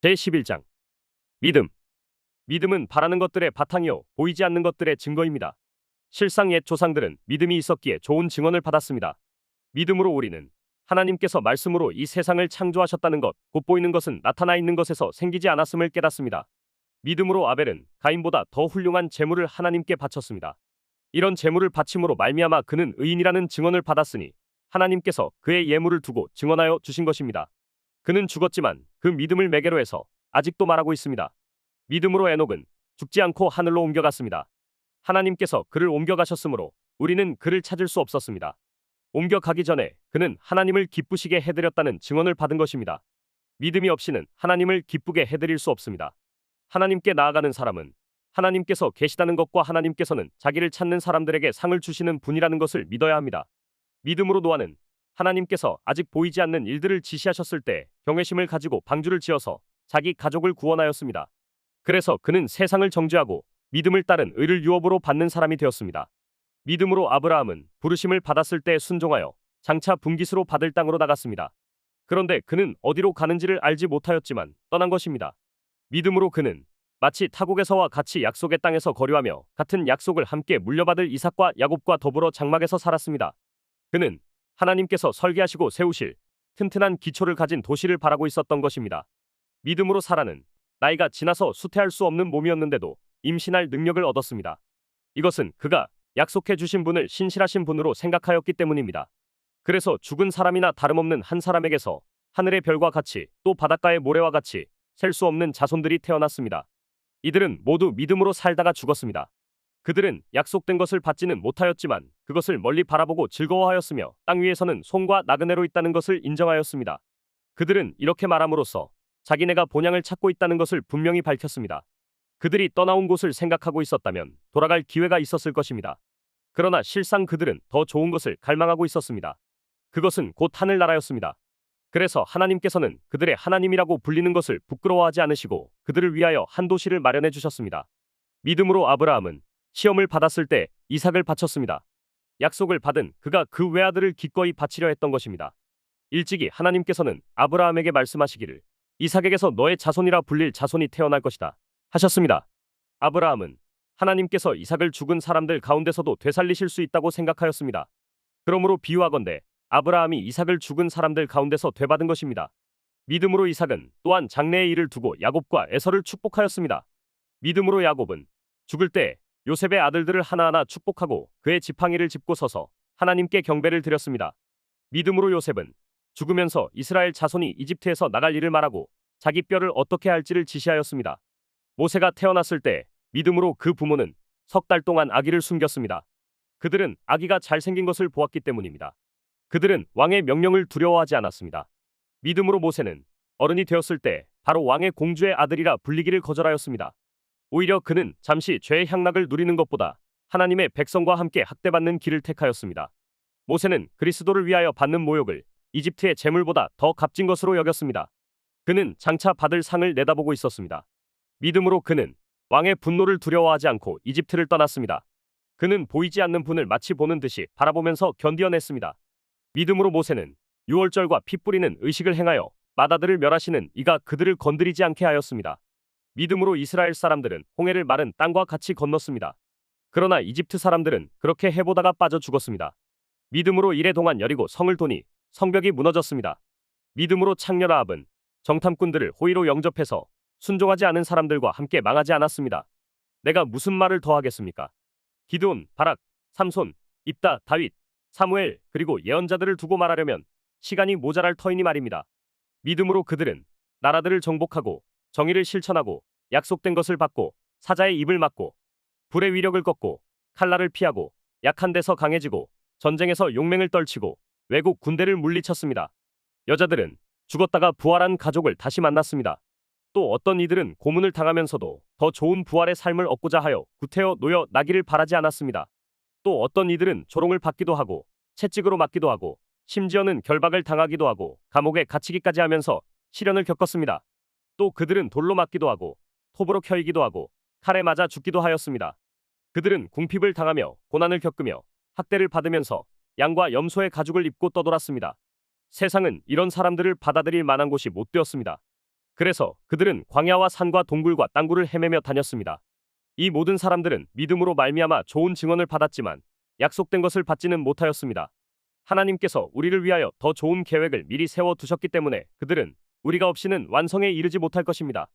제11장 믿음. 믿음은 바라는 것들의 바탕이요 보이지 않는 것들의 증거입니다. 실상 옛 조상들은 믿음이 있었기에 좋은 증언을 받았습니다. 믿음으로 우리는 하나님께서 말씀으로 이 세상을 창조하셨다는 것, 곧 보이는 것은 나타나 있는 것에서 생기지 않았음을 깨닫습니다. 믿음으로 아벨은 가인보다 더 훌륭한 제물을 하나님께 바쳤습니다. 이런 제물을 바침으로 말미암아 그는 의인이라는 증언을 받았으니 하나님께서 그의 예물을 두고 증언하여 주신 것입니다. 그는 죽었지만 그 믿음을 매개로 해서 아직도 말하고 있습니다. 믿음으로 에녹은 죽지 않고 하늘로 옮겨갔습니다. 하나님께서 그를 옮겨가셨으므로 우리는 그를 찾을 수 없었습니다. 옮겨가기 전에 그는 하나님을 기쁘시게 해드렸다는 증언을 받은 것입니다. 믿음이 없이는 하나님을 기쁘게 해드릴 수 없습니다. 하나님께 나아가는 사람은 하나님께서 계시다는 것과 하나님께서는 자기를 찾는 사람들에게 상을 주시는 분이라는 것을 믿어야 합니다. 믿음으로 노아는 하나님께서 아직 보이지 않는 일들을 지시하셨을 때 경외심을 가지고 방주를 지어서 자기 가족을 구원하였습니다. 그래서 그는 세상을 정죄하고 믿음을 따른 의를 유업으로 받는 사람이 되었습니다. 믿음으로 아브라함은 부르심을 받았을 때 순종하여 장차 분깃으로 받을 땅으로 나갔습니다. 그런데 그는 어디로 가는지를 알지 못하였지만 떠난 것입니다. 믿음으로 그는 마치 타국에서와 같이 약속의 땅에서 거류하며 같은 약속을 함께 물려받을 이삭과 야곱과 더불어 장막에서 살았습니다. 그는 하나님께서 설계하시고 세우실 튼튼한 기초를 가진 도시를 바라고 있었던 것입니다. 믿음으로 사라는 나이가 지나서 수태할 수 없는 몸이었는데도 임신할 능력을 얻었습니다. 이것은 그가 약속해 주신 분을 신실하신 분으로 생각하였기 때문입니다. 그래서 죽은 사람이나 다름없는 한 사람에게서 하늘의 별과 같이 또 바닷가의 모래와 같이 셀 수 없는 자손들이 태어났습니다. 이들은 모두 믿음으로 살다가 죽었습니다. 그들은 약속된 것을 받지는 못하였지만 그것을 멀리 바라보고 즐거워하였으며 땅 위에서는 솜과 나그네로 있다는 것을 인정하였습니다. 그들은 이렇게 말함으로써 자기네가 본향을 찾고 있다는 것을 분명히 밝혔습니다. 그들이 떠나온 곳을 생각하고 있었다면 돌아갈 기회가 있었을 것입니다. 그러나 실상 그들은 더 좋은 것을 갈망하고 있었습니다. 그것은 곧 하늘나라였습니다. 그래서 하나님께서는 그들의 하나님이라고 불리는 것을 부끄러워하지 않으시고 그들을 위하여 한 도시를 마련해 주셨습니다. 믿음으로 아브라함은 시험을 받았을 때 이삭을 바쳤습니다. 약속을 받은 그가 그 외아들을 기꺼이 바치려 했던 것입니다. 일찍이 하나님께서는 아브라함에게 말씀하시기를 이삭에게서 너의 자손이라 불릴 자손이 태어날 것이다 하셨습니다. 아브라함은 하나님께서 이삭을 죽은 사람들 가운데서도 되살리실 수 있다고 생각하였습니다. 그러므로 비유하건대 아브라함이 이삭을 죽은 사람들 가운데서 되받은 것입니다. 믿음으로 이삭은 또한 장래의 일을 두고 야곱과 에서를 축복하였습니다. 믿음으로 야곱은 죽을 때 요셉의 아들들을 하나하나 축복하고 그의 지팡이를 짚고 서서 하나님께 경배를 드렸습니다. 믿음으로 요셉은 죽으면서 이스라엘 자손이 이집트에서 나갈 일을 말하고 자기 뼈를 어떻게 할지를 지시하였습니다. 모세가 태어났을 때 믿음으로 그 부모는 석 달 동안 아기를 숨겼습니다. 그들은 아기가 잘생긴 것을 보았기 때문입니다. 그들은 왕의 명령을 두려워하지 않았습니다. 믿음으로 모세는 어른이 되었을 때 바로 왕의 공주의 아들이라 불리기를 거절하였습니다. 오히려 그는 잠시 죄의 향락을 누리는 것보다 하나님의 백성과 함께 학대받는 길을 택하였습니다. 모세는 그리스도를 위하여 받는 모욕을 이집트의 재물보다 더 값진 것으로 여겼습니다. 그는 장차 받을 상을 내다보고 있었습니다. 믿음으로 그는 왕의 분노를 두려워하지 않고 이집트를 떠났습니다. 그는 보이지 않는 분을 마치 보는 듯이 바라보면서 견디어냈습니다. 믿음으로 모세는 유월절과 피 뿌리는 의식을 행하여 맏아들을 멸하시는 이가 그들을 건드리지 않게 하였습니다. 믿음으로 이스라엘 사람들은 홍해를 마른 땅과 같이 건넜습니다. 그러나 이집트 사람들은 그렇게 해보다가 빠져 죽었습니다. 믿음으로 이래 동안 여리고 성을 도니 성벽이 무너졌습니다. 믿음으로 창녀 라합은 정탐꾼들을 호의로 영접해서 순종하지 않은 사람들과 함께 망하지 않았습니다. 내가 무슨 말을 더 하겠습니까? 기드온, 바락, 삼손, 입다, 다윗, 사무엘 그리고 예언자들을 두고 말하려면 시간이 모자랄 터이니 말입니다. 믿음으로 그들은 나라들을 정복하고 정의를 실천하고 약속된 것을 받고 사자의 입을 막고 불의 위력을 꺾고 칼날을 피하고 약한 데서 강해지고 전쟁에서 용맹을 떨치고 외국 군대를 물리쳤습니다. 여자들은 죽었다가 부활한 가족을 다시 만났습니다. 또 어떤 이들은 고문을 당하면서도 더 좋은 부활의 삶을 얻고자 하여 구태여 놓여 나기를 바라지 않았습니다. 또 어떤 이들은 조롱을 받기도 하고 채찍으로 맞기도 하고 심지어는 결박을 당하기도 하고 감옥에 갇히기까지 하면서 시련을 겪었습니다. 또 그들은 돌로 맞기도 하고 톱으로 켜이기도 하고 칼에 맞아 죽기도 하였습니다. 그들은 궁핍을 당하며 고난을 겪으며 학대를 받으면서 양과 염소의 가죽을 입고 떠돌았습니다. 세상은 이런 사람들을 받아들일 만한 곳이 못 되었습니다. 그래서 그들은 광야와 산과 동굴과 땅굴을 헤매며 다녔습니다. 이 모든 사람들은 믿음으로 말미암아 좋은 증언을 받았지만 약속된 것을 받지는 못하였습니다. 하나님께서 우리를 위하여 더 좋은 계획을 미리 세워 두셨기 때문에 그들은 우리가 없이는 완성에 이르지 못할 것입니다.